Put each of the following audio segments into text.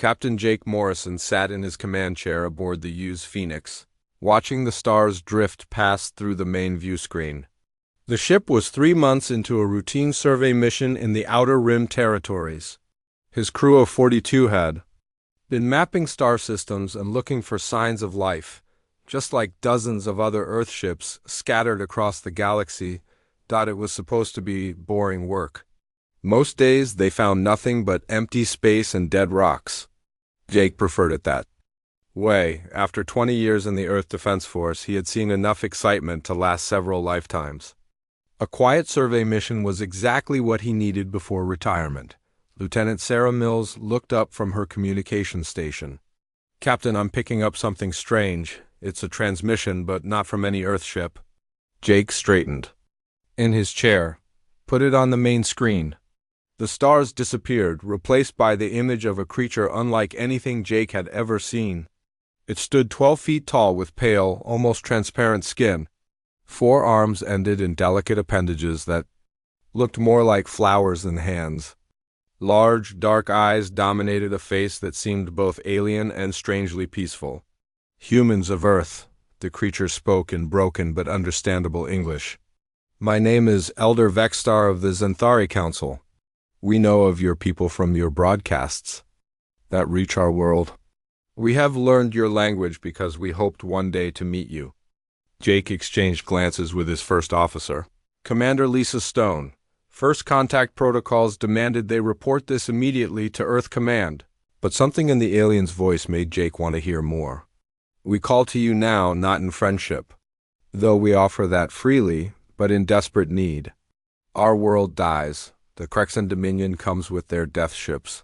Captain Jake Morrison sat in his command chair aboard the U's Phoenix, watching the stars drift past through the main view screen. The ship was 3 months into a routine survey mission in the Outer Rim territories. His crew of 42 had been mapping star systems and looking for signs of life, just like dozens of other Earth ships scattered across the galaxy. It was supposed to be boring work. Most days they found nothing but empty space and dead rocks. Jake preferred it that way. After 20 years in the Earth Defense Force, he had seen enough excitement to last several lifetimes. A quiet survey mission was exactly what he needed before retirement. Lieutenant Sarah Mills looked up from her communication station. "Captain, I'm picking up something strange. It's a transmission, but not from any Earth ship." Jake straightened in his chair. "Put it on the main screen." The stars disappeared, replaced by the image of a creature unlike anything Jake had ever seen. It stood 12 feet tall with pale, almost transparent skin. 4 arms ended in delicate appendages that looked more like flowers than hands. Large, dark eyes dominated a face that seemed both alien and strangely peaceful. "Humans of Earth," the creature spoke in broken but understandable English. "My name is Elder Vexstar of the Xanthari Council. We know of your people from your broadcasts that reach our world. We have learned your language because we hoped one day to meet you." Jake exchanged glances with his first officer, Commander Lisa Stone. First contact protocols demanded they report this immediately to Earth Command, but something in the alien's voice made Jake want to hear more. "We call to you now, not in friendship, though we offer that freely, but in desperate need. Our world dies. The Crexan Dominion comes with their death ships.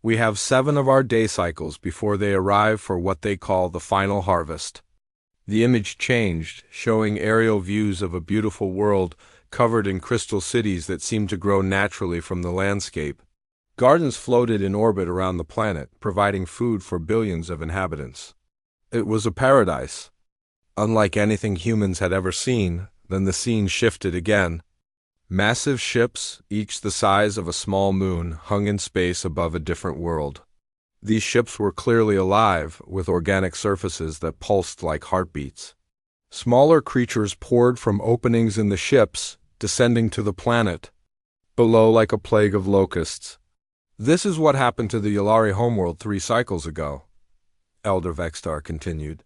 We have 7 of our day cycles before they arrive for what they call the final harvest." The image changed, showing aerial views of a beautiful world covered in crystal cities that seemed to grow naturally from the landscape. Gardens floated in orbit around the planet, providing food for billions of inhabitants. It was a paradise, unlike anything humans had ever seen. Then the scene shifted again. Massive ships, each the size of a small moon, hung in space above a different world. These ships were clearly alive, with organic surfaces that pulsed like heartbeats. Smaller creatures poured from openings in the ships, descending to the planet below like a plague of locusts. "This is what happened to the Yulari homeworld 3 cycles ago," Elder Vexstar continued.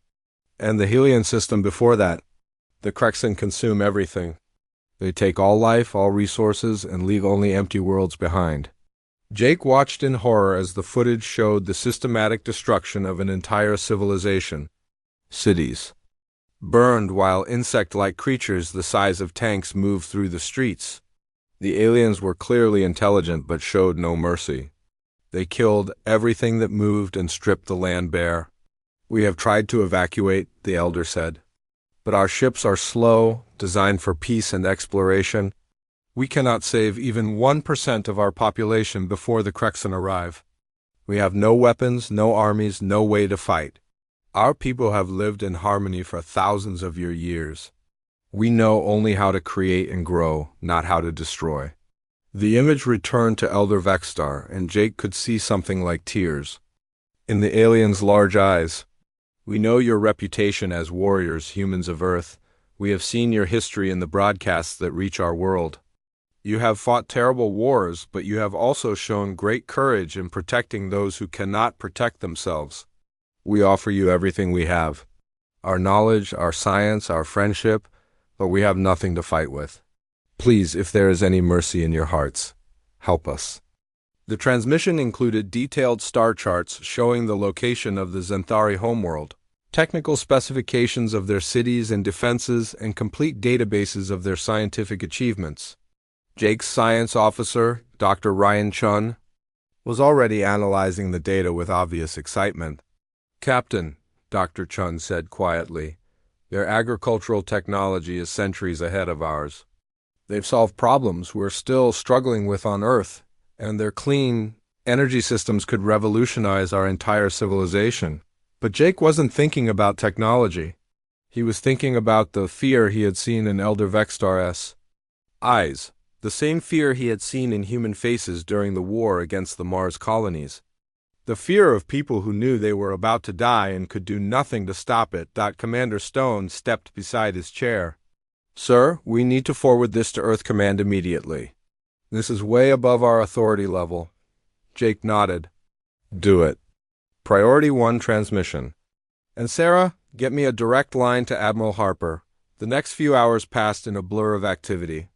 "And the Helion system before that. The Crexan consume everything. They take all life, all resources, and leave only empty worlds behind." Jake watched in horror as the footage showed the systematic destruction of an entire civilization. Cities burned while insect-like creatures the size of tanks moved through the streets. The aliens were clearly intelligent but showed no mercy. They killed everything that moved and stripped the land bare. "We have tried to evacuate," the elder said. "But our ships are slow, designed for peace and exploration. We cannot save even 1% of our population before the Crexan arrive. We have no weapons, no armies, no way to fight. Our people have lived in harmony for thousands of your years. We know only how to create and grow, not how to destroy." The image returned to Elder Vexstar, and Jake could see something like tears in the alien's large eyes. "We know your reputation as warriors, humans of Earth. We have seen your history in the broadcasts that reach our world. You have fought terrible wars, but you have also shown great courage in protecting those who cannot protect themselves. We offer you everything we have. Our knowledge, our science, our friendship, but we have nothing to fight with. Please, if there is any mercy in your hearts, help us." The transmission included detailed star charts showing the location of the Xanthari homeworld, technical specifications of their cities and defenses, and complete databases of their scientific achievements. Jake's science officer, Dr. Ryan Chun, was already analyzing the data with obvious excitement. "Captain," Dr. Chun said quietly, "their agricultural technology is centuries ahead of ours. They've solved problems we're still struggling with on Earth, and their clean energy systems could revolutionize our entire civilization." But Jake wasn't thinking about technology. He was thinking about the fear he had seen in Elder Vexstar's eyes, the same fear he had seen in human faces during the war against the Mars colonies. The fear of people who knew they were about to die and could do nothing to stop it. Commander Stone stepped beside his chair. Sir, we need to forward this to Earth Command immediately. This is way above our authority level. Jake nodded. Do it. Priority 1 transmission. And Sarah, get me a direct line to Admiral Harper. The next few hours passed in a blur of activity.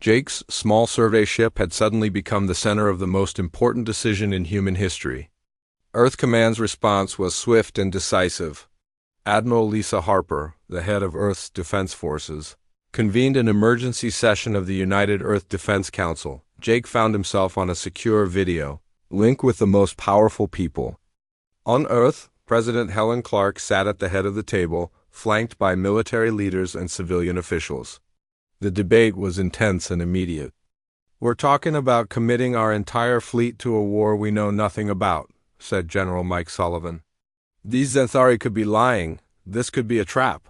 Jake's small survey ship had suddenly become the center of the most important decision in human history. Earth Command's response was swift and decisive. Admiral Lisa Harper, the head of Earth's Defense Forces, convened an emergency session of the United Earth Defense Council. Jake found himself on a secure video link with the most powerful people. On Earth, President Helen Clark sat at the head of the table, flanked by military leaders and civilian officials. The debate was intense and immediate. We're talking about committing our entire fleet to a war we know nothing about, said General Mike Sullivan. These Xanthari could be lying. This could be a trap.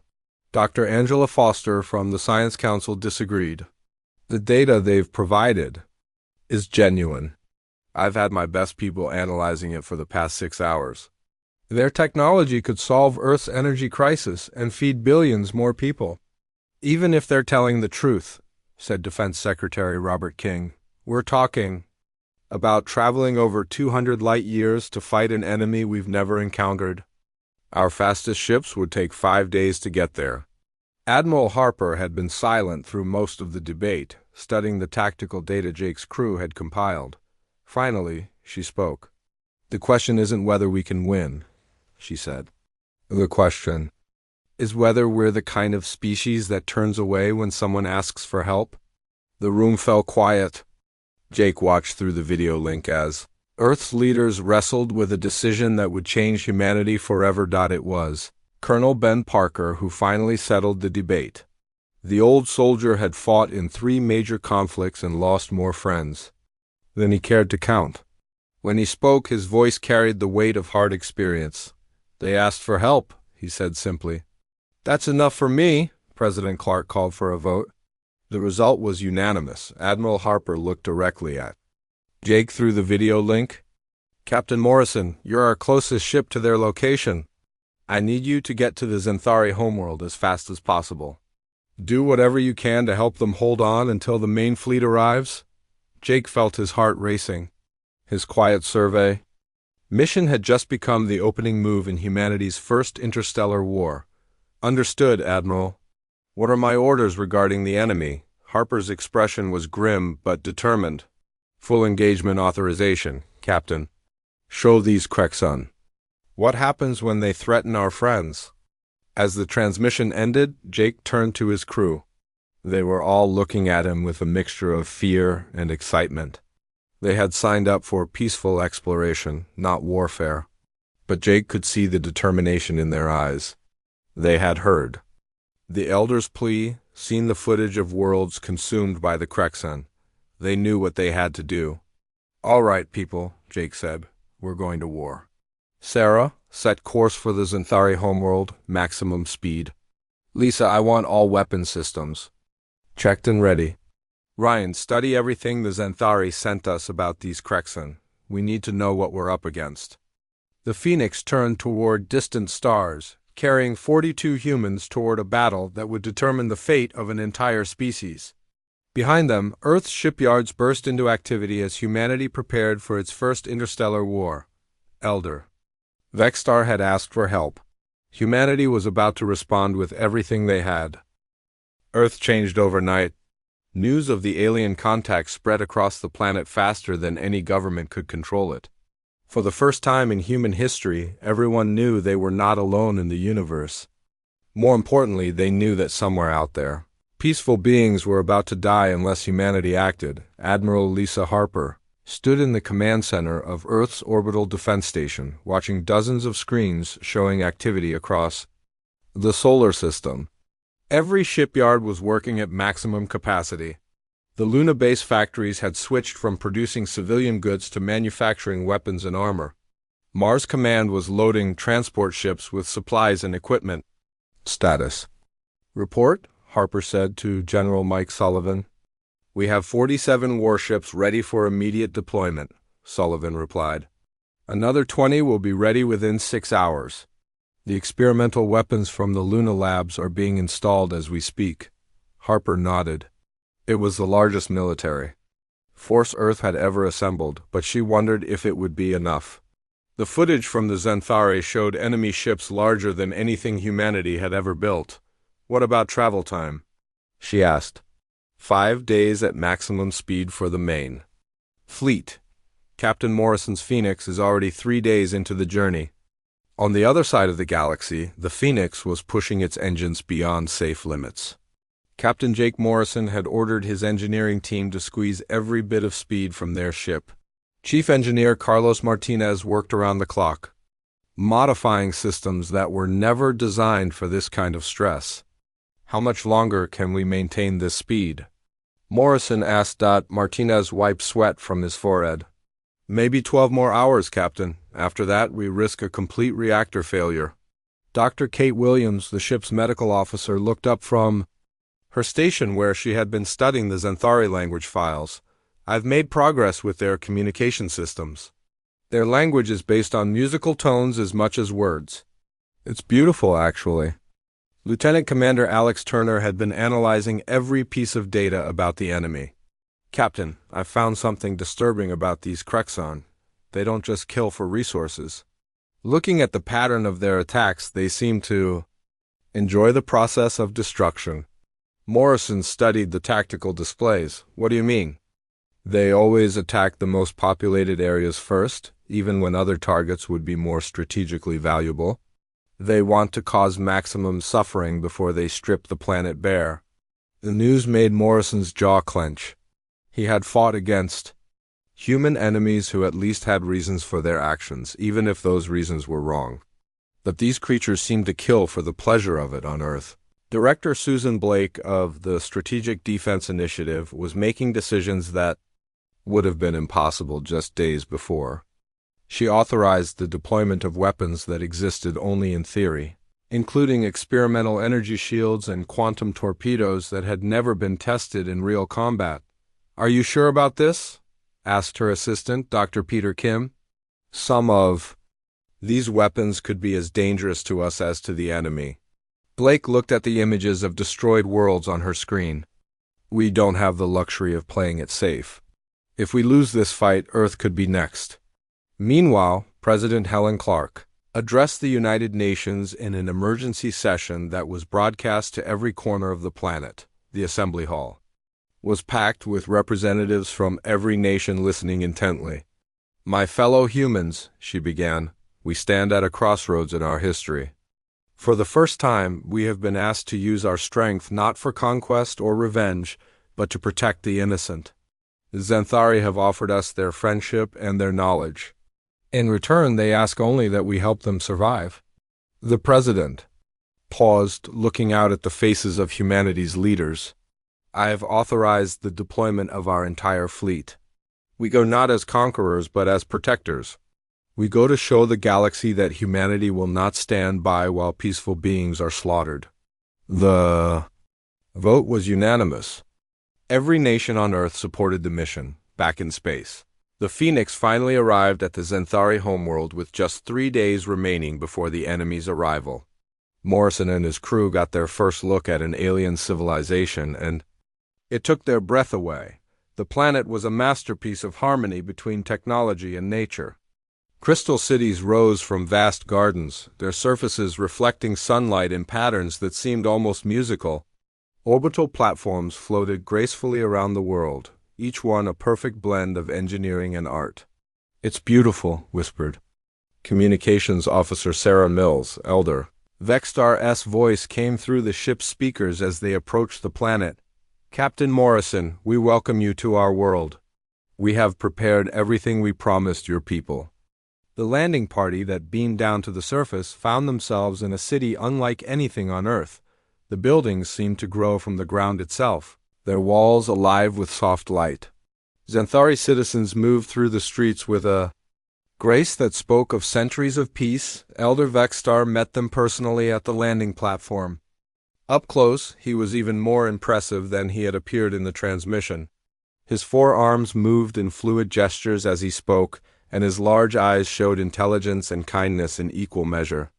Dr. Angela Foster from the Science Council disagreed. The data they've provided is genuine. I've had my best people analyzing it for the past 6 hours. Their technology could solve Earth's energy crisis and feed billions more people. Even if they're telling the truth, said Defense Secretary Robert King, we're talking about traveling over 200 light years to fight an enemy we've never encountered. Our fastest ships would take 5 days to get there. Admiral Harper had been silent through most of the debate, studying the tactical data Jake's crew had compiled. Finally, she spoke. The question isn't whether we can win, she said. The question is whether we're the kind of species that turns away when someone asks for help. The room fell quiet. Jake watched through the video link as Earth's leaders wrestled with a decision that would change humanity forever. It was Colonel Ben Parker who finally settled the debate. The old soldier had fought in 3 major conflicts and lost more friends than he cared to count. When he spoke, his voice carried the weight of hard experience. They asked for help, he said simply. That's enough for me, President Clark called for a vote. The result was unanimous. Admiral Harper looked directly at Jake through the video link. Captain Morrison, you're our closest ship to their location. I need you to get to the Xanthari homeworld as fast as possible. Do whatever you can to help them hold on until the main fleet arrives. Jake felt his heart racing. His quiet survey. Mission had just become the opening move in humanity's first interstellar war. Understood, Admiral. What are my orders regarding the enemy? Harper's expression was grim but determined. Full engagement authorization, Captain. Show these Krexon. What happens when they threaten our friends? As the transmission ended, Jake turned to his crew. They were all looking at him with a mixture of fear and excitement. They had signed up for peaceful exploration, not warfare. But Jake could see the determination in their eyes. They had heard the Elder's plea, seen the footage of worlds consumed by the Krexon. They knew what they had to do. All right, people, Jake said. We're going to war. Sarah, set course for the Xanthari homeworld, maximum speed. Lisa, I want all weapon systems checked and ready. Ryan, study everything the Xanthari sent us about these Krexon. We need to know what we're up against. The Phoenix turned toward distant stars, carrying 42 humans toward a battle that would determine the fate of an entire species. Behind them, Earth's shipyards burst into activity as humanity prepared for its first interstellar war. Elder. Vexstar had asked for help. Humanity was about to respond with everything they had. Earth changed overnight. News of the alien contact spread across the planet faster than any government could control it. For the first time in human history, everyone knew they were not alone in the universe. More importantly, they knew that somewhere out there, peaceful beings were about to die unless humanity acted. Admiral Lisa Harper stood in the command center of Earth's orbital defense station, watching dozens of screens showing activity across the solar system. Every shipyard was working at maximum capacity. The Luna base factories had switched from producing civilian goods to manufacturing weapons and armor. Mars Command was loading transport ships with supplies and equipment. Status. Report, Harper said to General Mike Sullivan. We have 47 warships ready for immediate deployment, Sullivan replied. Another 20 will be ready within 6 hours. The experimental weapons from the Luna labs are being installed as we speak. Harper nodded. It was the largest military force Earth had ever assembled, but she wondered if it would be enough. The footage from the Xanthari showed enemy ships larger than anything humanity had ever built. What about travel time? She asked. 5 days at maximum speed for the main fleet. Captain Morrison's Phoenix is already 3 days into the journey. On the other side of the galaxy, the Phoenix was pushing its engines beyond safe limits. Captain Jake Morrison had ordered his engineering team to squeeze every bit of speed from their ship. Chief Engineer Carlos Martinez worked around the clock, modifying systems that were never designed for this kind of stress. How much longer can we maintain this speed? Morrison asked. Martinez wiped sweat from his forehead. Maybe 12 more hours, Captain. After that, we risk a complete reactor failure. Dr. Kate Williams, the ship's medical officer, looked up from her station where she had been studying the Xanthari language files. I've made progress with their communication systems. Their language is based on musical tones as much as words. It's beautiful, actually. Lieutenant Commander Alex Turner had been analyzing every piece of data about the enemy. Captain, I've found something disturbing about these Krexon. They don't just kill for resources. Looking at the pattern of their attacks, they seem to enjoy the process of destruction. Morrison studied the tactical displays. What do you mean? They always attack the most populated areas first, even when other targets would be more strategically valuable. They want to cause maximum suffering before they strip the planet bare. The news made Morrison's jaw clench. He had fought against human enemies who at least had reasons for their actions, even if those reasons were wrong. But these creatures seemed to kill for the pleasure of it on Earth. Director Susan Blake of the Strategic Defense Initiative was making decisions that would have been impossible just days before. She authorized the deployment of weapons that existed only in theory, including experimental energy shields and quantum torpedoes that had never been tested in real combat. Are you sure about this? Asked her assistant, Dr. Peter Kim. Some of these weapons could be as dangerous to us as to the enemy. Blake looked at the images of destroyed worlds on her screen. We don't have the luxury of playing it safe. If we lose this fight, Earth could be next. Meanwhile, President Helen Clark addressed the United Nations in an emergency session that was broadcast to every corner of the planet. The Assembly Hall was packed with representatives from every nation listening intently. My fellow humans, she began, we stand at a crossroads in our history. For the first time, we have been asked to use our strength not for conquest or revenge, but to protect the innocent. The Xanthari have offered us their friendship and their knowledge. In return, they ask only that we help them survive. The President paused, looking out at the faces of humanity's leaders. I have authorized the deployment of our entire fleet. We go not as conquerors, but as protectors. We go to show the galaxy that humanity will not stand by while peaceful beings are slaughtered. The vote was unanimous. Every nation on Earth supported the mission, back in space. The Phoenix finally arrived at the Xanthari homeworld with just 3 days remaining before the enemy's arrival. Morrison and his crew got their first look at an alien civilization, and it took their breath away. The planet was a masterpiece of harmony between technology and nature. Crystal cities rose from vast gardens, their surfaces reflecting sunlight in patterns that seemed almost musical. Orbital platforms floated gracefully around the world, each one a perfect blend of engineering and art. It's beautiful, whispered Communications Officer Sarah Mills, Elder. Vexstar's voice came through the ship's speakers as they approached the planet. Captain Morrison, we welcome you to our world. We have prepared everything we promised your people. The landing party that beamed down to the surface found themselves in a city unlike anything on Earth. The buildings seemed to grow from the ground itself, their walls alive with soft light. Xanthari citizens moved through the streets with a grace that spoke of centuries of peace. Elder Vexstar met them personally at the landing platform. Up close, he was even more impressive than he had appeared in the transmission. His forearms moved in fluid gestures as he spoke, and his large eyes showed intelligence and kindness in equal measure.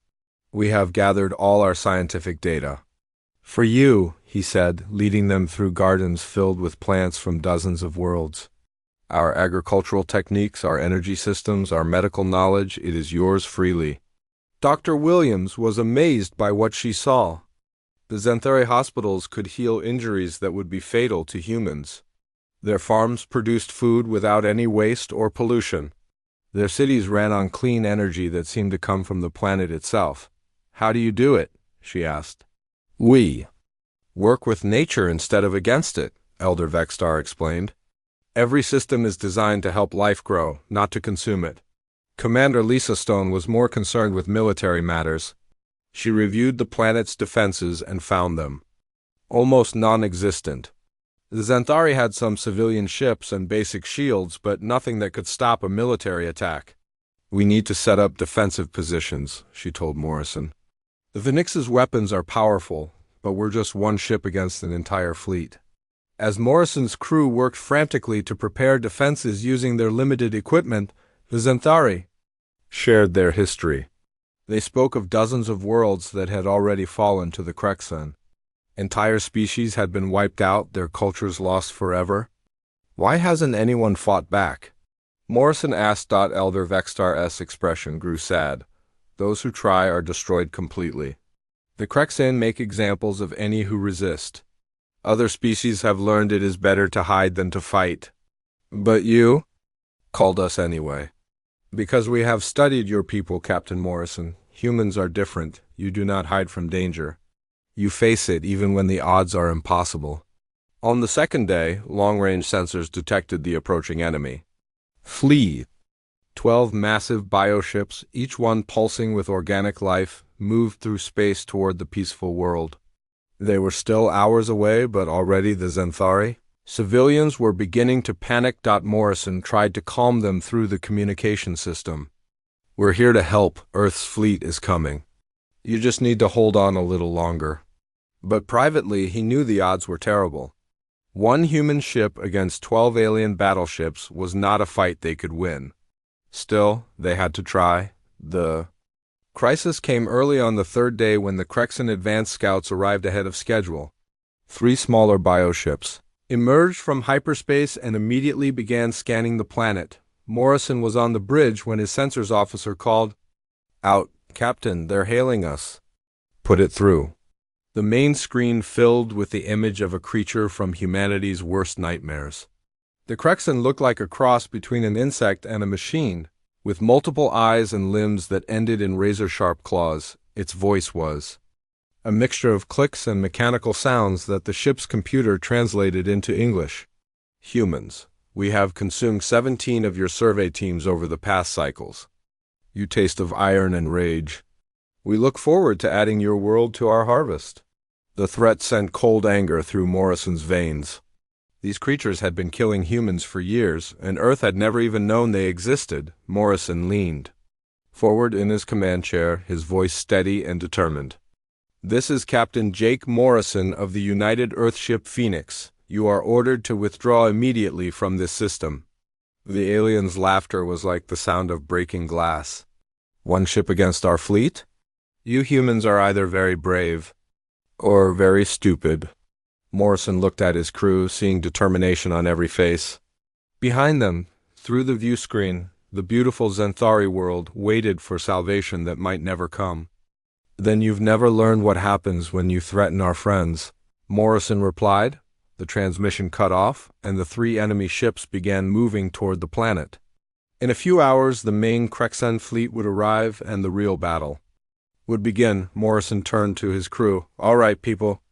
"We have gathered all our scientific data. For you," he said, leading them through gardens filled with plants from dozens of worlds. "Our agricultural techniques, our energy systems, our medical knowledge, it is yours freely." Dr. Williams was amazed by what she saw. The Xanthari hospitals could heal injuries that would be fatal to humans. Their farms produced food without any waste or pollution. Their cities ran on clean energy that seemed to come from the planet itself. "How do you do it?" she asked. "We work with nature instead of against it," Elder Vextar explained. "Every system is designed to help life grow, not to consume it." Commander Lisa Stone was more concerned with military matters. She reviewed the planet's defenses and found them almost non-existent. The Xanthari had some civilian ships and basic shields, but nothing that could stop a military attack. "We need to set up defensive positions," she told Morrison. "The Phoenix's weapons are powerful, but we're just one ship against an entire fleet." As Morrison's crew worked frantically to prepare defenses using their limited equipment, the Xanthari shared their history. They spoke of dozens of worlds that had already fallen to the Krexan. Entire species had been wiped out, their cultures lost forever. "Why hasn't anyone fought back?" Morrison asked. Elder Vextar's expression grew sad. "Those who try are destroyed completely. The Krexan make examples of any who resist. Other species have learned it is better to hide than to fight. But you called us anyway." "Because we have studied your people, Captain Morrison. Humans are different. You do not hide from danger. You face it even when the odds are impossible." On the second day, long-range sensors detected the approaching enemy. Flee. 12 massive bioships, each one pulsing with organic life, moved through space toward the peaceful world. They were still hours away, but already the Xanthari civilians were beginning to panic. Morrison tried to calm them through the communication system. "We're here to help. Earth's fleet is coming. You just need to hold on a little longer." But privately, he knew the odds were terrible. One human ship against 12 alien battleships was not a fight they could win. Still, they had to try. The crisis came early on the third day when the Krexan advance scouts arrived ahead of schedule. 3 smaller bioships emerged from hyperspace and immediately began scanning the planet. Morrison was on the bridge when his sensors officer called out, "Captain, they're hailing us." "Put it through." The main screen filled with the image of a creature from humanity's worst nightmares. The Krexan looked like a cross between an insect and a machine, with multiple eyes and limbs that ended in razor-sharp claws. Its voice was a mixture of clicks and mechanical sounds that the ship's computer translated into English. "Humans, we have consumed 17 of your survey teams over the past cycles. You taste of iron and rage. We look forward to adding your world to our harvest." The threat sent cold anger through Morrison's veins. These creatures had been killing humans for years, and Earth had never even known they existed. Morrison leaned forward in his command chair, his voice steady and determined. "This is Captain Jake Morrison of the United Earthship Phoenix. You are ordered to withdraw immediately from this system." The alien's laughter was like the sound of breaking glass. "One ship against our fleet? You humans are either very brave or very stupid." Morrison looked at his crew, seeing determination on every face. Behind them, through the view screen, the beautiful Xanthari world waited for salvation that might never come. "Then you've never learned what happens when you threaten our friends," Morrison replied. The transmission cut off, and the 3 enemy ships began moving toward the planet. In a few hours, the main Krexan fleet would arrive, and the real battle would begin. Morrison turned to his crew. "All right, people.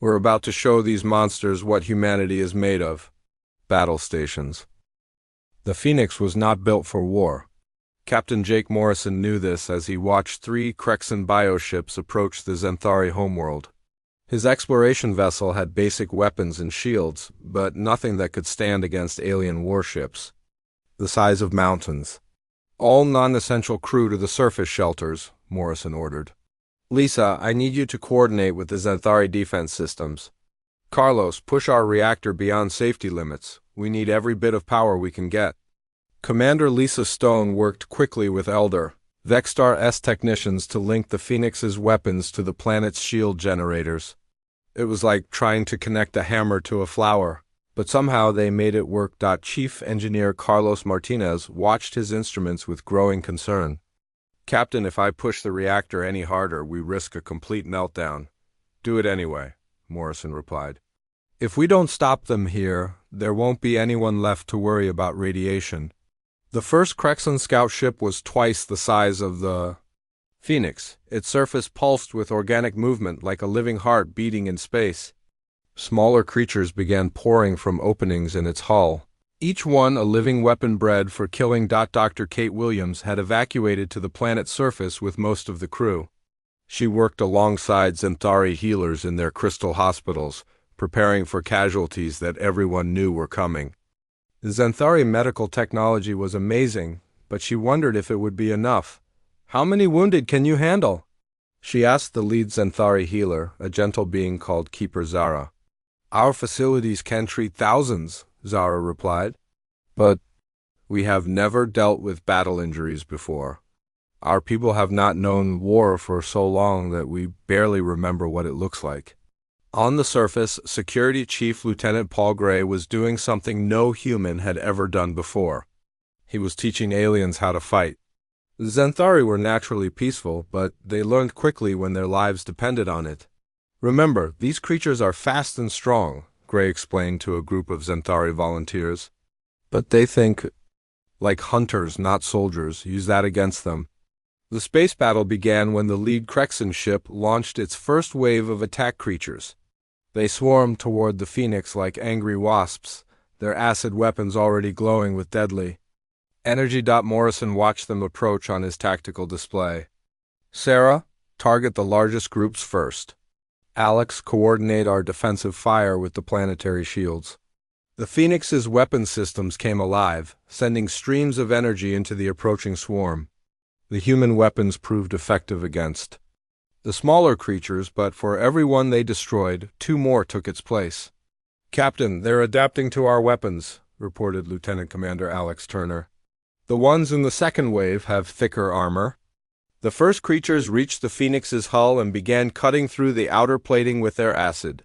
We're about to show these monsters what humanity is made of." Battle stations. The Phoenix was not built for war. Captain Jake Morrison knew this as he watched 3 Krexan bioships approach the Xanthari homeworld. His exploration vessel had basic weapons and shields, but nothing that could stand against alien warships the size of mountains. "All non-essential crew to the surface shelters," Morrison ordered. "Lisa, I need you to coordinate with the Xanthari defense systems. Carlos, push our reactor beyond safety limits. We need every bit of power we can get." Commander Lisa Stone worked quickly with Elder Vexstar S technicians to link the Phoenix's weapons to the planet's shield generators. It was like trying to connect a hammer to a flower, but somehow they made it work. Chief Engineer Carlos Martinez watched his instruments with growing concern. "Captain, if I push the reactor any harder, we risk a complete meltdown." "Do it anyway," Morrison replied. "If we don't stop them here, there won't be anyone left to worry about radiation." The first Crexon scout ship was twice the size of the Phoenix. Its surface pulsed with organic movement like a living heart beating in space. Smaller creatures began pouring from openings in its hull, each one a living weapon bred for killing. Dr. Kate Williams had evacuated to the planet's surface with most of the crew. She worked alongside Xanthari healers in their crystal hospitals, preparing for casualties that everyone knew were coming. The Xanthari medical technology was amazing, but she wondered if it would be enough. "How many wounded can you handle?" she asked the lead Xanthari healer, a gentle being called Keeper Zara. "Our facilities can treat thousands," Zara replied. "But we have never dealt with battle injuries before. Our people have not known war for so long that we barely remember what it looks like." On the surface, Security Chief Lieutenant Paul Gray was doing something no human had ever done before. He was teaching aliens how to fight. The Xanthari were naturally peaceful, but they learned quickly when their lives depended on it. "Remember, these creatures are fast and strong," Gray explained to a group of Xanthari volunteers. "But they think like hunters, not soldiers. Use that against them." The space battle began when the lead Crexon ship launched its first wave of attack creatures. They swarmed toward the Phoenix like angry wasps, their acid weapons already glowing with deadly energy. Morrison watched them approach on his tactical display. "Sarah, target the largest groups first. Alex, coordinate our defensive fire with the planetary shields." The Phoenix's weapon systems came alive, sending streams of energy into the approaching swarm. The human weapons proved effective against the smaller creatures, but for every one they destroyed, 2 more took its place. "Captain, they're adapting to our weapons," reported Lieutenant Commander Alex Turner. "The ones in the second wave have thicker armor." The first creatures reached the Phoenix's hull and began cutting through the outer plating with their acid.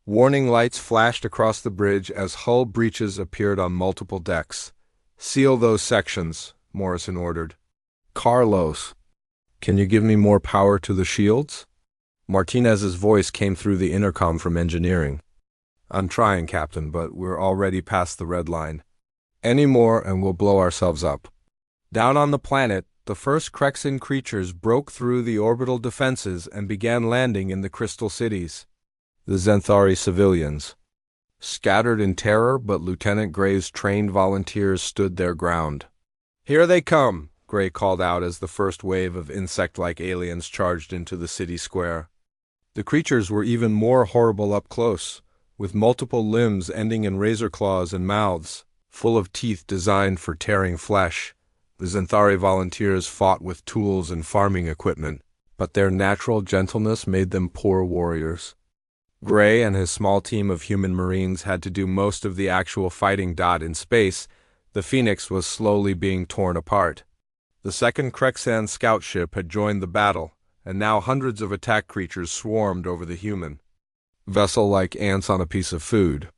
Warning lights flashed across the bridge as hull breaches appeared on multiple decks. "Seal those sections," Morrison ordered. "Carlos, can you give me more power to the shields?" Martinez's voice came through the intercom from engineering. "I'm trying, Captain, but we're already past the red line. Any more and we'll blow ourselves up." Down on the planet, the first Crexon creatures broke through the orbital defenses and began landing in the crystal cities. The Xanthari civilians scattered in terror, but Lieutenant Gray's trained volunteers stood their ground. "Here they come," Gray called out as the first wave of insect-like aliens charged into the city square. The creatures were even more horrible up close, with multiple limbs ending in razor claws and mouths, full of teeth designed for tearing flesh. The Xanthari volunteers fought with tools and farming equipment, but their natural gentleness made them poor warriors. Gray and his small team of human marines had to do most of the actual fighting. In space, the Phoenix was slowly being torn apart. The second Crexan scout ship had joined the battle, and now hundreds of attack creatures swarmed over the human vessel like ants on a piece of food.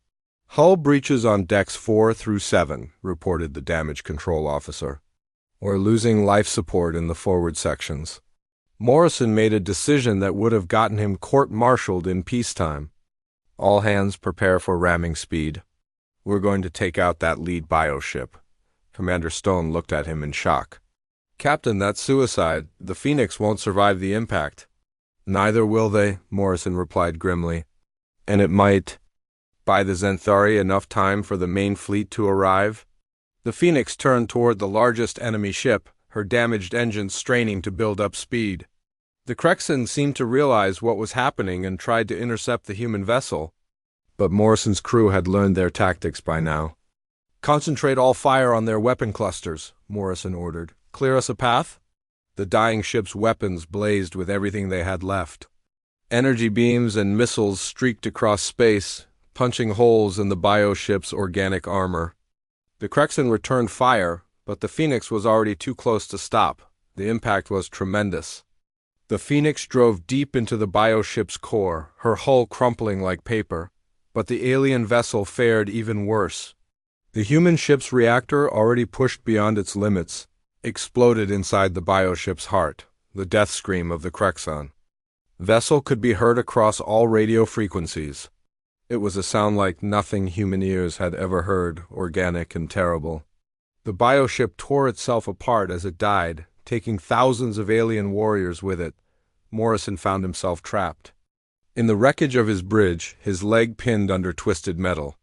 "Hull breaches on decks 4 through 7, reported the damage control officer. "We're losing life support in the forward sections." Morrison made a decision that would have gotten him court-martialed in peacetime. "All hands prepare for ramming speed. We're going to take out that lead bioship." Commander Stone looked at him in shock. "Captain, that's suicide. The Phoenix won't survive the impact." "Neither will they," Morrison replied grimly. "And it might buy the Xanthari enough time for the main fleet to arrive." The Phoenix turned toward the largest enemy ship, her damaged engines straining to build up speed. The Crexan seemed to realize what was happening and tried to intercept the human vessel, but Morrison's crew had learned their tactics by now. "Concentrate all fire on their weapon clusters," Morrison ordered. "Clear us a path." The dying ship's weapons blazed with everything they had left. Energy beams and missiles streaked across space, punching holes in the bioship's organic armor. The Crexan returned fire, But the Phoenix was already too close to stop. The impact was tremendous. The Phoenix drove deep into the bioship's core, her hull crumpling like paper. But the alien vessel fared even worse. The human ship's reactor, already pushed beyond its limits, exploded inside the bioship's heart, the death scream of the Crexon. Vessel could be heard across all radio frequencies. It was a sound like nothing human ears had ever heard, organic and terrible. The bioship tore itself apart as it died, taking thousands of alien warriors with it. Morrison found himself trapped. In the wreckage of his bridge, his leg pinned under twisted metal.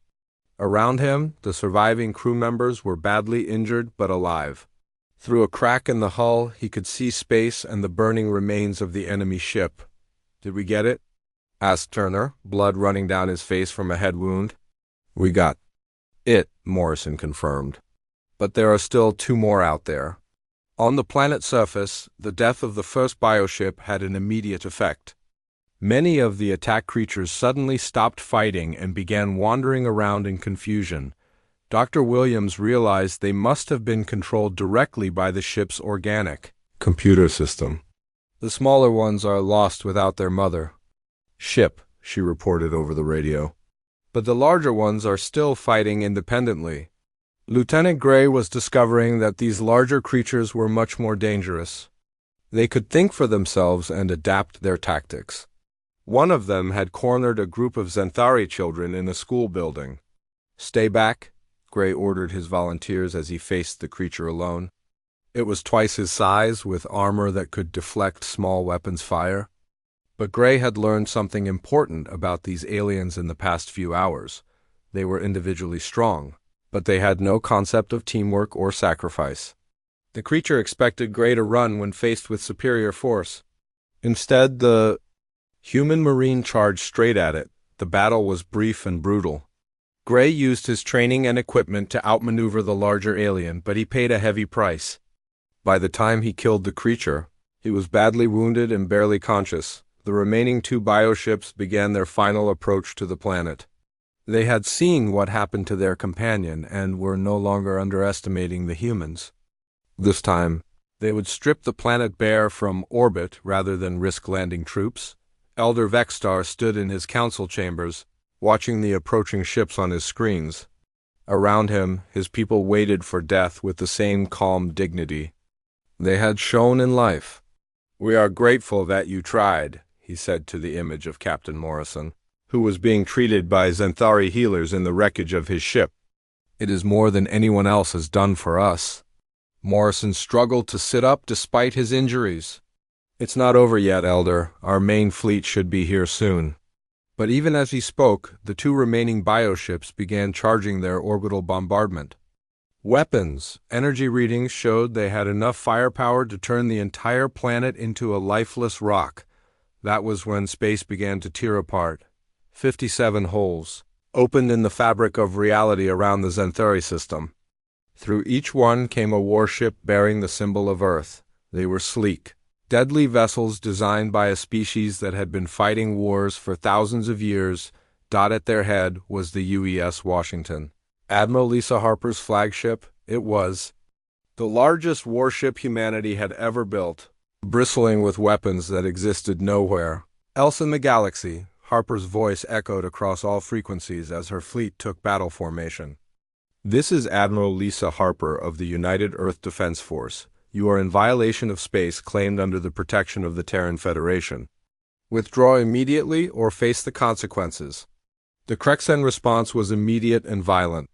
Around him, the surviving crew members were badly injured but alive. Through a crack in the hull, he could see space and the burning remains of the enemy ship. "Did we get it?" asked Turner, blood running down his face from a head wound. "We got it," Morrison confirmed. "But there are still 2 more out there." On the planet's surface, the death of the first bioship had an immediate effect. Many of the attack creatures suddenly stopped fighting and began wandering around in confusion. Dr. Williams realized they must have been controlled directly by the ship's organic computer system. "The smaller ones are lost without their mother ship," she reported over the radio. "But the larger ones are still fighting independently." Lieutenant Gray was discovering that these larger creatures were much more dangerous. They could think for themselves and adapt their tactics. One of them had cornered a group of Xanthari children in a school building. "Stay back," Gray ordered his volunteers as he faced the creature alone. It was twice his size, with armor that could deflect small weapons' fire. But Gray had learned something important about these aliens in the past few hours. They were individually strong, but they had no concept of teamwork or sacrifice. The creature expected Gray to run when faced with superior force. Instead, the human marine charged straight at it. The battle was brief and brutal. Gray used his training and equipment to outmaneuver the larger alien, but he paid a heavy price. By the time he killed the creature, he was badly wounded and barely conscious. The remaining 2 bioships began their final approach to the planet. They had seen what happened to their companion and were no longer underestimating the humans. This time, they would strip the planet bare from orbit rather than risk landing troops. Elder Vextar stood in his council chambers, watching the approaching ships on his screens. Around him, his people waited for death with the same calm dignity they had shown in life. "We are grateful that you tried," he said to the image of Captain Morrison, who was being treated by Xanthari healers in the wreckage of his ship. "It is more than anyone else has done for us." Morrison struggled to sit up despite his injuries. "It's not over yet, Elder. Our main fleet should be here soon." But even as he spoke, the 2 remaining bioships began charging their orbital bombardment. Weapons. Energy readings showed they had enough firepower to turn the entire planet into a lifeless rock. That was when space began to tear apart. 57 holes opened in the fabric of reality around the Xanthari system. Through each one came a warship bearing the symbol of Earth. They were sleek, deadly vessels designed by a species that had been fighting wars for thousands of years. Dot at their head was the UES Washington. Admiral Lisa Harper's flagship, it was the largest warship humanity had ever built, bristling with weapons that existed nowhere else in the galaxy. Harper's voice echoed across all frequencies as her fleet took battle formation. "This is Admiral Lisa Harper of the United Earth Defense Force. You are in violation of space claimed under the protection of the Terran Federation. Withdraw immediately or face the consequences." The Crexen response was immediate and violent.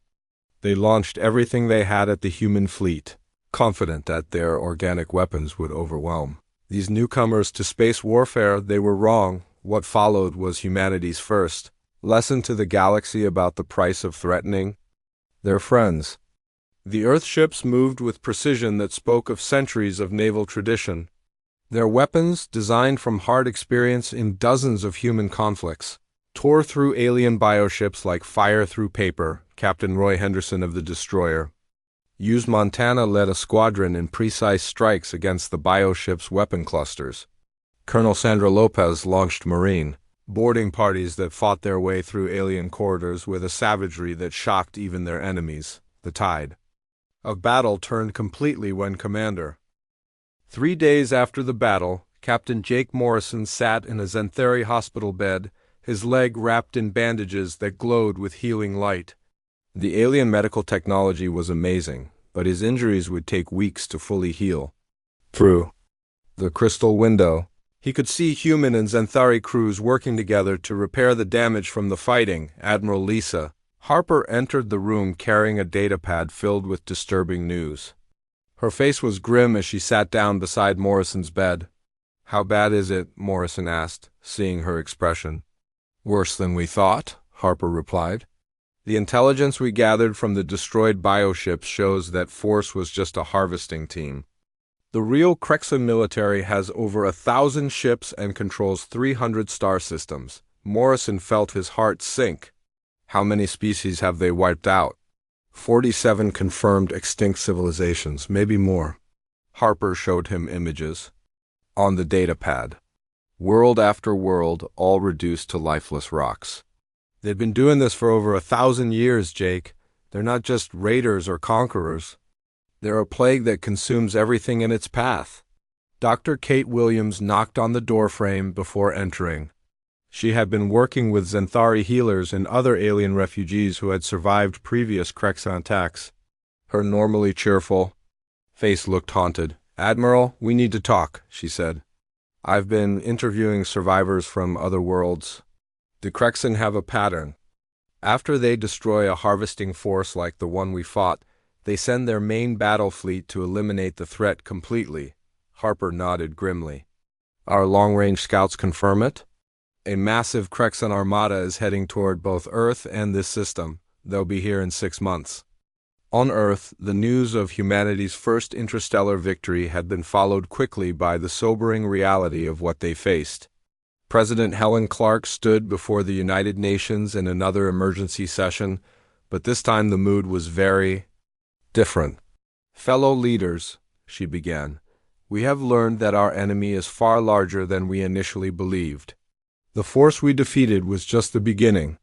They launched everything they had at the human fleet, confident that their organic weapons would overwhelm these newcomers to space warfare. They were wrong. What followed was humanity's first lesson to the galaxy about the price of threatening their friends. The Earthships moved with precision that spoke of centuries of naval tradition. Their weapons, designed from hard experience in dozens of human conflicts, tore through alien bioships like fire through paper. Captain Roy Henderson of the destroyer used Montana led a squadron in precise strikes against the bioship's weapon clusters. Colonel Sandra Lopez launched Marine boarding parties that fought their way through alien corridors with a savagery that shocked even their enemies, the Tide. of battle turned completely when commander. 3 days after the battle, Captain Jake Morrison sat in a Xanthari hospital bed, his leg wrapped in bandages that glowed with healing light. The alien medical technology was amazing, but his injuries would take weeks to fully heal. Through the crystal window, he could see human and Xanthari crews working together to repair the damage from the fighting. Admiral Lisa Harper entered the room carrying a datapad filled with disturbing news. Her face was grim as she sat down beside Morrison's bed. "How bad is it?" Morrison asked, seeing her expression. "Worse than we thought," Harper replied. "The intelligence we gathered from the destroyed bioships shows that Force was just a harvesting team. The real Krexan military has over 1,000 ships and controls 300 star systems." Morrison felt his heart sink. "How many species have they wiped out?" 47 confirmed extinct civilizations, maybe more." Harper showed him images. On the datapad. World after world, all reduced to lifeless rocks. "They've been doing this for over 1,000 years, Jake. They're not just raiders or conquerors. They're a plague that consumes everything in its path." Dr. Kate Williams knocked on the doorframe before entering. She had been working with Xanthari healers and other alien refugees who had survived previous Krexan attacks. Her normally cheerful face looked haunted. "Admiral, we need to talk," she said. "I've been interviewing survivors from other worlds. The Krexan have a pattern. After they destroy a harvesting force like the one we fought, they send their main battle fleet to eliminate the threat completely." Harper nodded grimly. "Our long-range scouts confirm it? A massive Krexan armada is heading toward both Earth and this system. They'll be here in 6 months." On Earth, the news of humanity's first interstellar victory had been followed quickly by the sobering reality of what they faced. President Helen Clark stood before the United Nations in another emergency session, but this time the mood was very different. "Fellow leaders," she began, "we have learned that our enemy is far larger than we initially believed. The force we defeated was just the beginning.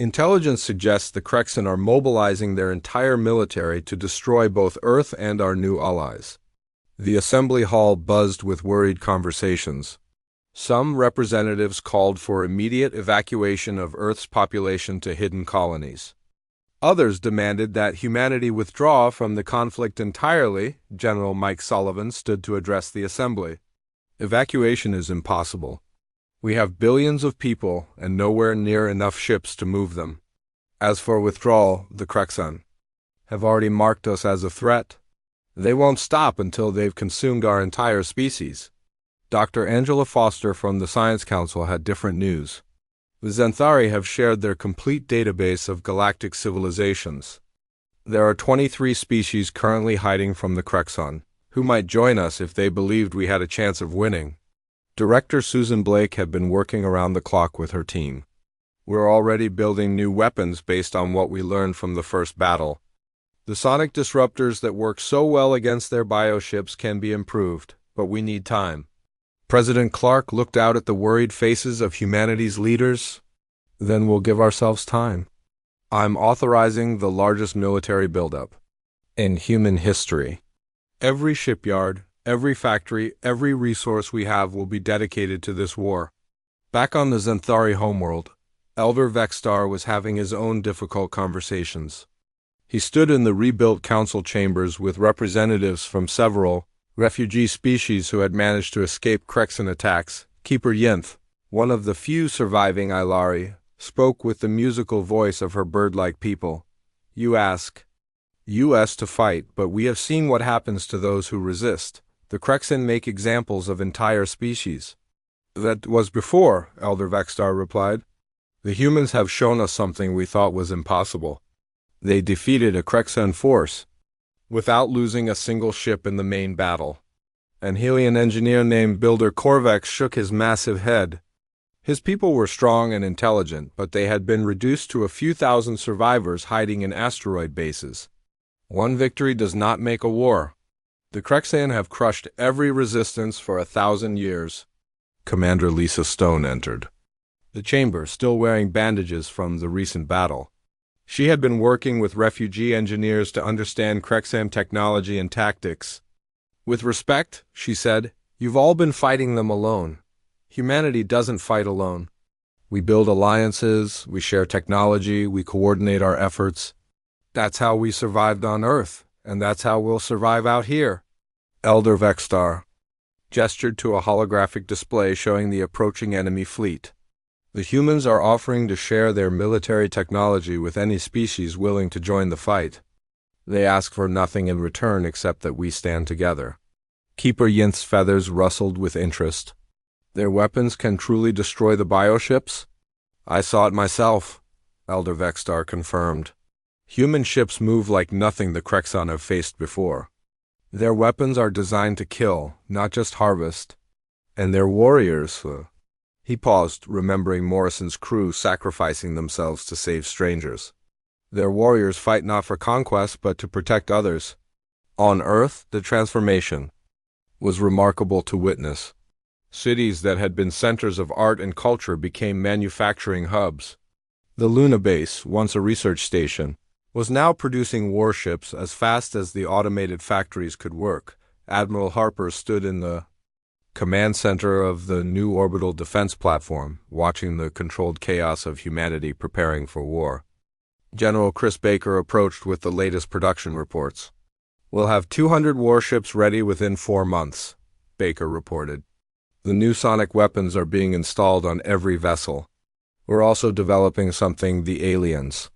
Intelligence suggests the Krexan are mobilizing their entire military to destroy both Earth and our new allies." The assembly hall buzzed with worried conversations. Some representatives called for immediate evacuation of Earth's population to hidden colonies. Others demanded that humanity withdraw from the conflict entirely. General Mike Sullivan stood to address the assembly. "Evacuation is impossible. We have billions of people and nowhere near enough ships to move them. As for withdrawal, the Krexan have already marked us as a threat. They won't stop until they've consumed our entire species." Dr. Angela Foster from the Science Council had different news. "The Xanthari have shared their complete database of galactic civilizations. There are 23 species currently hiding from the Krexan, who might join us if they believed we had a chance of winning." Director Susan Blake had been working around the clock with her team. "We're already building new weapons based on what we learned from the first battle. The sonic disruptors that work so well against their bioships can be improved, but we need time." President Clark looked out at the worried faces of humanity's leaders. "Then we'll give ourselves time. I'm authorizing the largest military buildup in human history. Every shipyard, every factory, every resource we have will be dedicated to this war." Back on the Xanthari homeworld, Elder Vexstar was having his own difficult conversations. He stood in the rebuilt council chambers with representatives from several refugee species who had managed to escape Krexan attacks. Keeper Yinth, one of the few surviving Ilari, spoke with the musical voice of her bird-like people. "You ask us to fight, but we have seen what happens to those who resist. The Krexan make examples of entire species." "That was before," Elder Vexstar replied. "The humans have shown us something we thought was impossible. They defeated a Krexan force without losing a single ship in the main battle." An Helian engineer named Builder Korvax shook his massive head. His people were strong and intelligent, but they had been reduced to a few thousand survivors hiding in asteroid bases. "One victory does not make a war. The Krexan have crushed every resistance for 1,000 years." Commander Lisa Stone entered the chamber, still wearing bandages from the recent battle. She had been working with refugee engineers to understand Krexam technology and tactics. With respect, she said, you've all been fighting them alone. Humanity doesn't fight alone. We build alliances, we share technology, we coordinate our efforts. That's how we survived on Earth, and that's how we'll survive out here. Elder Vextar gestured to a holographic display showing the approaching enemy fleet. The humans are offering to share their military technology with any species willing to join the fight. They ask for nothing in return except that we stand together. Keeper Yinth's feathers rustled with interest. Their weapons can truly destroy the bioships? I saw it myself, Elder Vextar confirmed. Human ships move like nothing the Krexan have faced before. Their weapons are designed to kill, not just harvest. And their warriors... He paused, remembering Morrison's crew sacrificing themselves to save strangers. Their warriors fight not for conquest, but to protect others. On Earth, the transformation was remarkable to witness. Cities that had been centers of art and culture became manufacturing hubs. The Luna Base, once a research station, was now producing warships as fast as the automated factories could work. Admiral Harper stood in the command center of the new orbital defense platform, watching the controlled chaos of humanity preparing for war. General Chris Baker approached with the latest production reports. We'll have 200 warships ready within 4 months, Baker reported. The new sonic weapons are being installed on every vessel. We're also developing something the aliens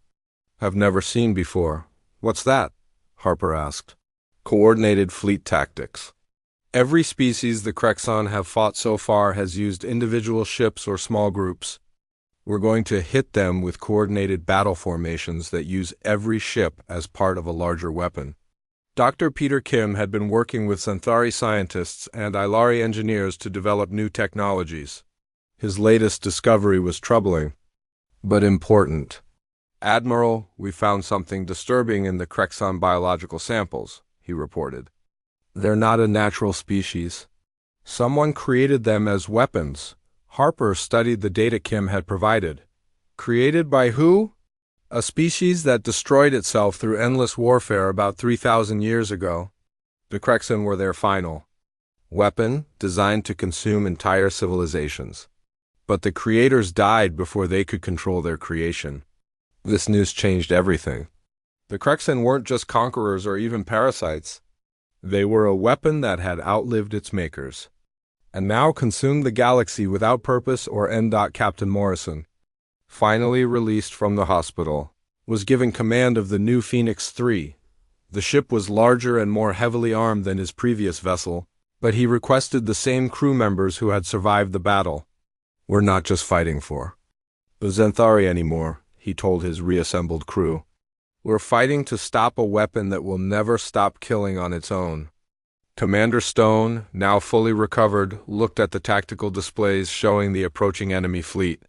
have never seen before. What's that? Harper asked. Coordinated fleet tactics. Every species the Krexan have fought so far has used individual ships or small groups. We're going to hit them with coordinated battle formations that use every ship as part of a larger weapon. Dr. Peter Kim had been working with Xanthari scientists and Ilari engineers to develop new technologies. His latest discovery was troubling, but important. Admiral, we found something disturbing in the Krexan biological samples, he reported. They're not a natural species. Someone created them as weapons. Harper studied the data Kim had provided. Created by who? A species that destroyed itself through endless warfare about 3,000 years ago. The Krexan were their final weapon, designed to consume entire civilizations. But the creators died before they could control their creation. This news changed everything. The Krexan weren't just conquerors or even parasites. They were a weapon that had outlived its makers, and now consumed the galaxy without purpose or end. Captain Morrison, finally released from the hospital, was given command of the new Phoenix 3. The ship was larger and more heavily armed than his previous vessel, but he requested the same crew members who had survived the battle. We're not just fighting for the Xanthari anymore, he told his reassembled crew. We're fighting to stop a weapon that will never stop killing on its own. Commander Stone, now fully recovered, looked at the tactical displays showing the approaching enemy fleet.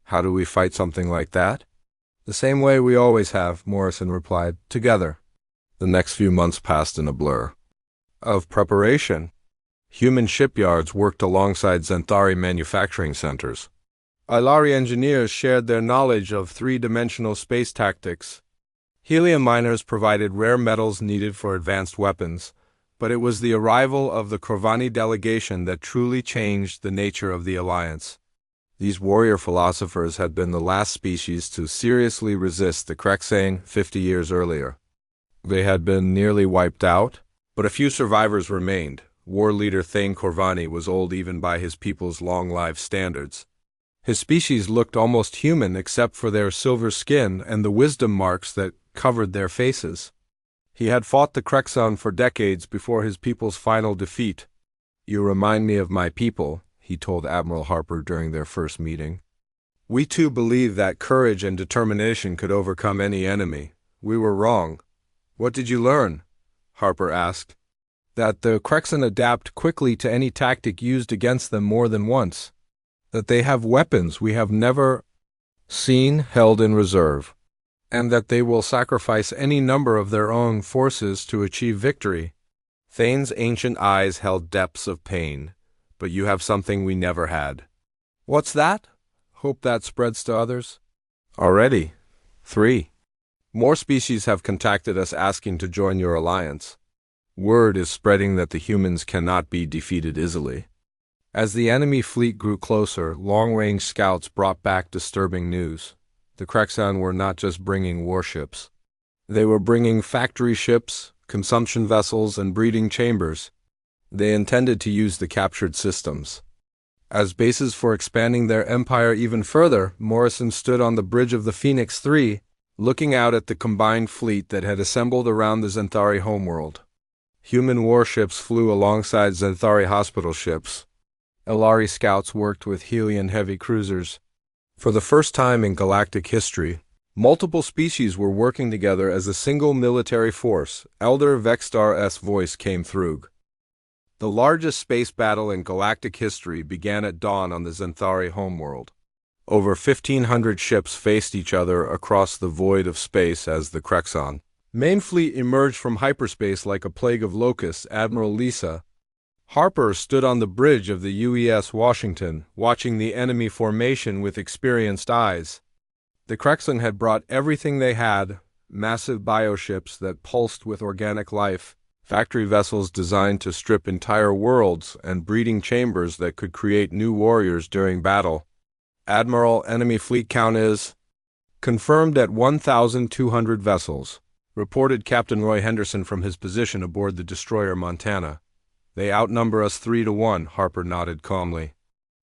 How do we fight something like that? The same way we always have, Morrison replied, together. The next few months passed in a blur of preparation. Human shipyards worked alongside Xanthari manufacturing centers. Ilari engineers shared their knowledge of three-dimensional space tactics. Helium miners provided rare metals needed for advanced weapons, but it was the arrival of the Corvani delegation that truly changed the nature of the alliance. These warrior philosophers had been the last species to seriously resist the Krexan 50 years earlier. They had been nearly wiped out, but a few survivors remained. War leader Thane Corvani was old even by his people's long-lived standards. His species looked almost human except for their silver skin and the wisdom marks that covered their faces. He had fought the Krexan for decades before his people's final defeat. You remind me of my people, he told Admiral Harper during their first meeting. We too believed that courage and determination could overcome any enemy. We were wrong. What did you learn? Harper asked. That the Krexan adapt quickly to any tactic used against them more than once. That they have weapons we have never seen held in reserve, and that they will sacrifice any number of their own forces to achieve victory. Thane's ancient eyes held depths of pain, but you have something we never had. What's that? Hope that spreads to others. Already. 3. More species have contacted us asking to join your alliance. Word is spreading that the humans cannot be defeated easily. As the enemy fleet grew closer, long-range scouts brought back disturbing news. The Krexan were not just bringing warships. They were bringing factory ships, consumption vessels, and breeding chambers. They intended to use the captured systems as bases for expanding their empire even further. Morrison stood on the bridge of the Phoenix 3, looking out at the combined fleet that had assembled around the Xanthari homeworld. Human warships flew alongside Xanthari hospital ships. Elari scouts worked with Helian heavy cruisers. For the first time in galactic history, multiple species were working together as a single military force. Elder Vextar's voice came through. The largest space battle in galactic history began at dawn on the Xanthari homeworld. Over 1,500 ships faced each other across the void of space as the Krexan main fleet emerged from hyperspace like a plague of locusts. Admiral Lisa Harper stood on the bridge of the UES Washington, watching the enemy formation with experienced eyes. The Krexan had brought everything they had: massive bioships that pulsed with organic life, factory vessels designed to strip entire worlds, and breeding chambers that could create new warriors during battle. Admiral, enemy fleet count is confirmed at 1,200 vessels, reported Captain Roy Henderson from his position aboard the destroyer Montana. They outnumber us 3-1, Harper nodded calmly.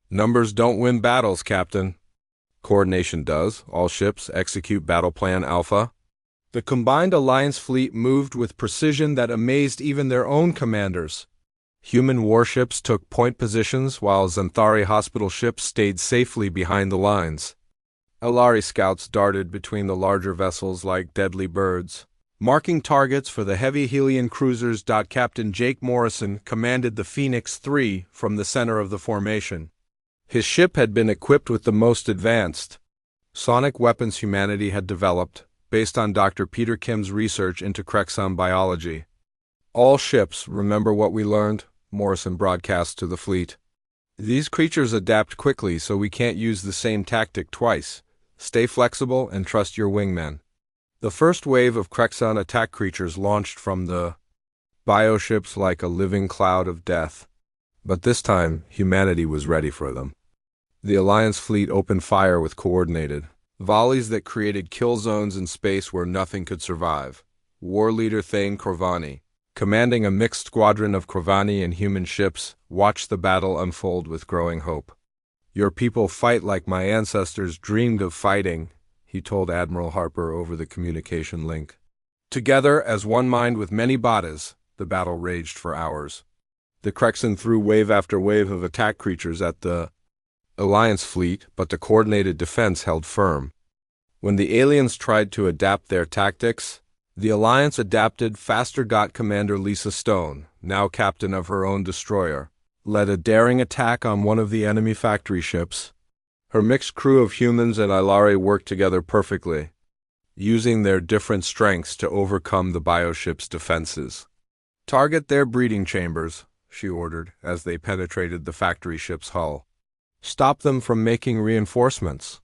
Numbers don't win battles, Captain. Coordination does. All ships execute Battle Plan Alpha. The combined Alliance fleet moved with precision that amazed even their own commanders. Human warships took point positions while Xanthari hospital ships stayed safely behind the lines. Elari scouts darted between the larger vessels like deadly birds, marking targets for the heavy Helian cruisers. Captain Jake Morrison commanded the Phoenix 3 from the center of the formation. His ship had been equipped with the most advanced sonic weapons humanity had developed, based on Dr. Peter Kim's research into Krexan biology. All ships, remember what we learned, Morrison broadcast to the fleet. These creatures adapt quickly, so we can't use the same tactic twice. Stay flexible and trust your wingmen. The first wave of Krexan attack creatures launched from the bioships like a living cloud of death. But this time, humanity was ready for them. The Alliance fleet opened fire with coordinated volleys that created kill zones in space where nothing could survive. War leader Thane Corvani, commanding a mixed squadron of Corvani and human ships, watched the battle unfold with growing hope. Your people fight like my ancestors dreamed of fighting, he told Admiral Harper over the communication link. Together, as one mind with many bodies, the battle raged for hours. The Krexan threw wave after wave of attack creatures at the Alliance fleet, but the coordinated defense held firm. When the aliens tried to adapt their tactics, the Alliance adapted faster. Commander Lisa Stone, now captain of her own destroyer, led a daring attack on one of the enemy factory ships. Her mixed crew of humans and Ilari worked together perfectly, using their different strengths to overcome the bioship's defenses. Target their breeding chambers, she ordered as they penetrated the factory ship's hull. Stop them from making reinforcements.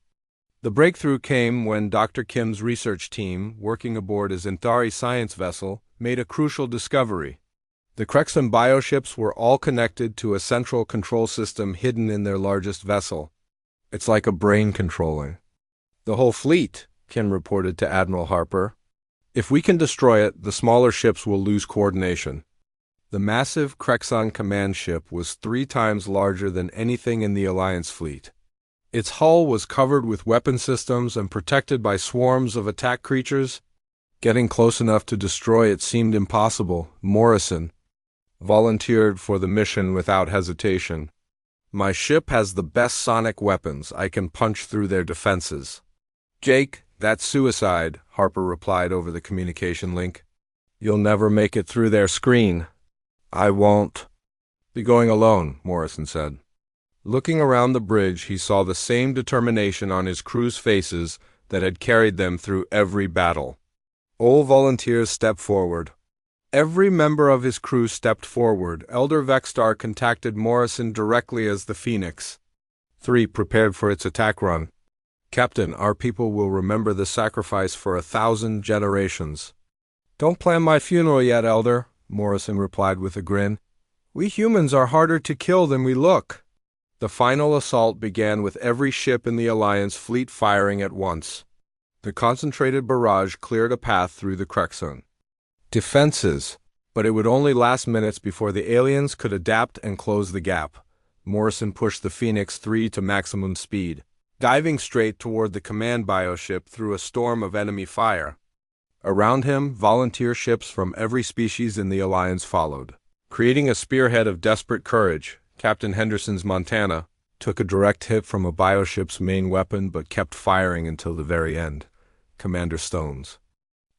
The breakthrough came when Dr. Kim's research team, working aboard a Xanthari science vessel, made a crucial discovery. The Krexan bioships were all connected to a central control system hidden in their largest vessel. It's like a brain controlling the whole fleet, Kim reported to Admiral Harper. If we can destroy it, the smaller ships will lose coordination. The massive Krexan command ship was 3 times larger than anything in the Alliance fleet. Its hull was covered with weapon systems and protected by swarms of attack creatures. Getting close enough to destroy it seemed impossible. Morrison volunteered for the mission without hesitation. My ship has the best sonic weapons. I can punch through their defenses. Jake, that's suicide, Harper replied over the communication link. You'll never make it through their screen. I won't be going alone, Morrison said. Looking around the bridge, he saw the same determination on his crew's faces that had carried them through every battle. All volunteers stepped forward. Every member of his crew stepped forward. Elder Vextar contacted Morrison directly as the Phoenix 3 prepared for its attack run. Captain, our people will remember the sacrifice for 1,000 generations. Don't plan my funeral yet, Elder, Morrison replied with a grin. We humans are harder to kill than we look. The final assault began with every ship in the Alliance fleet firing at once. The concentrated barrage cleared a path through the Krexon defenses, but it would only last minutes before the aliens could adapt and close the gap. Morrison pushed the Phoenix 3 to maximum speed, diving straight toward the command bioship through a storm of enemy fire. Around him, volunteer ships from every species in the Alliance followed. Creating a spearhead of desperate courage, Captain Henderson's Montana took a direct hit from a bioship's main weapon but kept firing until the very end. Commander Stone's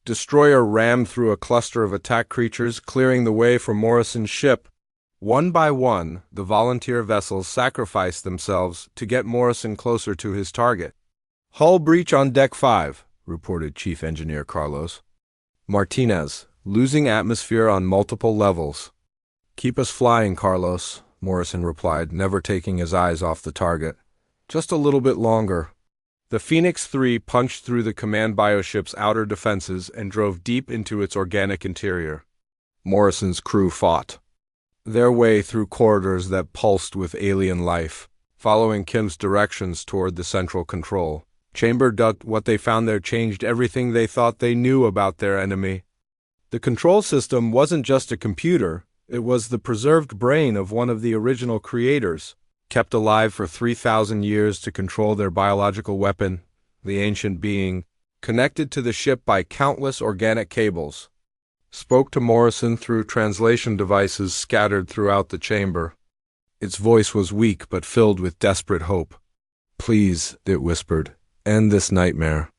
destroyer rammed through a cluster of attack creatures, clearing the way for Morrison's ship. One by one, the volunteer vessels sacrificed themselves to get Morrison closer to his target. Hull breach on Deck 5, reported Chief Engineer Carlos Martinez, losing atmosphere on multiple levels. Keep us flying, Carlos, Morrison replied, never taking his eyes off the target. Just a little bit longer. The Phoenix 3 punched through the command bioship's outer defenses and drove deep into its organic interior. Morrison's crew fought their way through corridors that pulsed with alien life, following Kim's directions toward the central control chamber duct. What they found there changed everything they thought they knew about their enemy. The control system wasn't just a computer, it was the preserved brain of one of the original creators, kept alive for 3,000 years to control their biological weapon, the ancient being, connected to the ship by countless organic cables, spoke to Morrison through translation devices scattered throughout the chamber. Its voice was weak but filled with desperate hope. Please, it whispered, end this nightmare.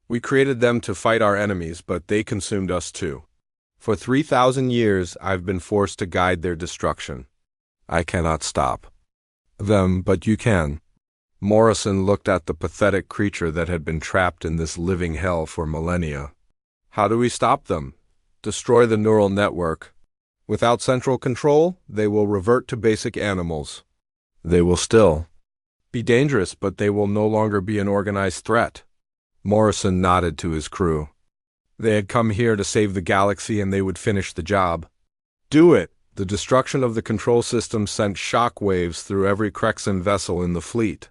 We created them to fight our enemies, but they consumed us too. For 3,000 years, I've been forced to guide their destruction. I cannot stop them, but you can. Morrison looked at the pathetic creature that had been trapped in this living hell for millennia. How do we stop them? Destroy the neural network. Without central control, they will revert to basic animals. They will still be dangerous, but they will no longer be an organized threat. Morrison nodded to his crew. They had come here to save the galaxy and they would finish the job. Do it! The destruction of the control system sent shock waves through every Krexan vessel in the fleet.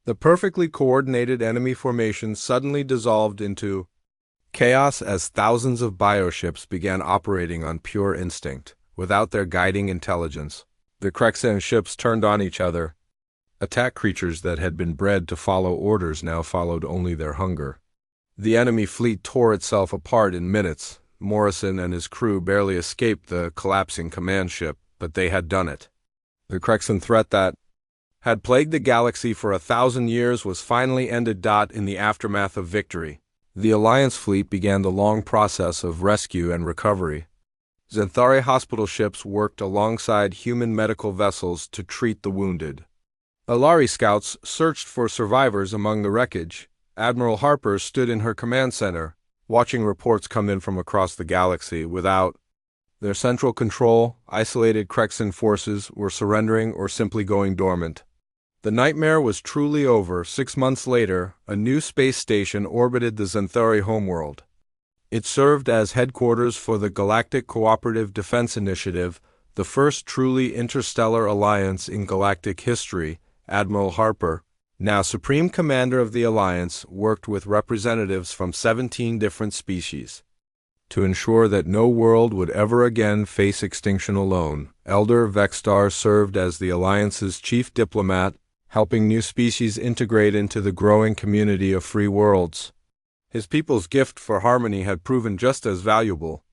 The perfectly coordinated enemy formation suddenly dissolved into chaos as thousands of bioships began operating on pure instinct, without their guiding intelligence. The Krexan ships turned on each other. Attack creatures that had been bred to follow orders now followed only their hunger. The enemy fleet tore itself apart in minutes. Morrison and his crew barely escaped the collapsing command ship, but they had done it. The Krexan threat that had plagued the galaxy for 1,000 years was finally ended. In the aftermath of victory, the Alliance fleet began the long process of rescue and recovery. Xanthari hospital ships worked alongside human medical vessels to treat the wounded. Alari scouts searched for survivors among the wreckage. Admiral Harper stood in her command center, watching reports come in from across the galaxy. Without their central control, isolated Krexan forces were surrendering or simply going dormant. The nightmare was truly over. 6 months later, a new space station orbited the Xanthari homeworld. It served as headquarters for the Galactic Cooperative Defense Initiative, the first truly interstellar alliance in galactic history. Admiral Harper, now Supreme Commander of the Alliance, worked with representatives from 17 different species to ensure that no world would ever again face extinction alone. Elder Vextar served as the Alliance's chief diplomat, helping new species integrate into the growing community of free worlds. His people's gift for harmony had proven just as valuable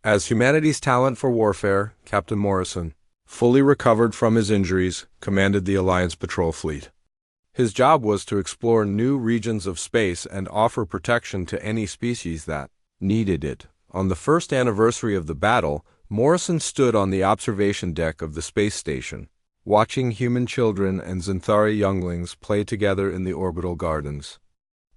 as humanity's talent for warfare. Captain Morrison, fully recovered from his injuries, commanded the Alliance patrol fleet. His job was to explore new regions of space and offer protection to any species that needed it. On the first anniversary of the battle, Morrison stood on the observation deck of the space station, watching human children and Xanthari younglings play together in the orbital gardens.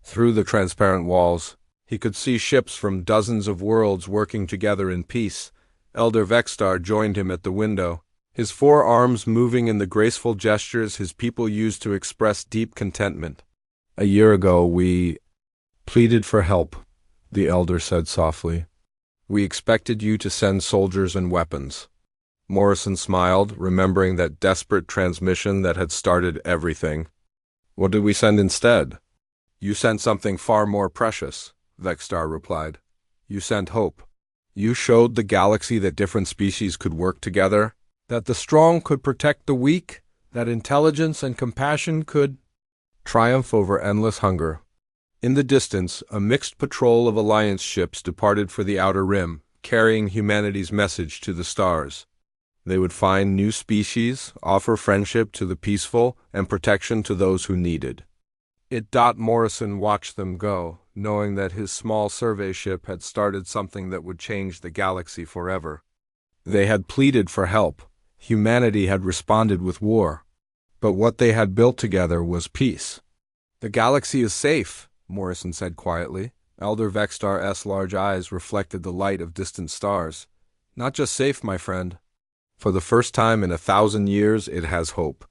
Through the transparent walls, he could see ships from dozens of worlds working together in peace. Elder Vextar joined him at the window, his 4 arms moving in the graceful gestures his people used to express deep contentment. A year ago, we pleaded for help, the elder said softly. We expected you to send soldiers and weapons. Morrison smiled, remembering that desperate transmission that had started everything. What did we send instead? You sent something far more precious, Vexstar replied. You sent hope. You showed the galaxy that different species could work together, that the strong could protect the weak, that intelligence and compassion could triumph over endless hunger. In the distance, a mixed patrol of Alliance ships departed for the Outer Rim, carrying humanity's message to the stars. They would find new species, offer friendship to the peaceful, and protection to those who needed. Morrison watched them go, knowing that his small survey ship had started something that would change the galaxy forever. They had pleaded for help. Humanity had responded with war. But what they had built together was peace. The galaxy is safe, Morrison said quietly. Elder Vexstar's large eyes reflected the light of distant stars. Not just safe, my friend. For the first time in 1,000 years, it has hope.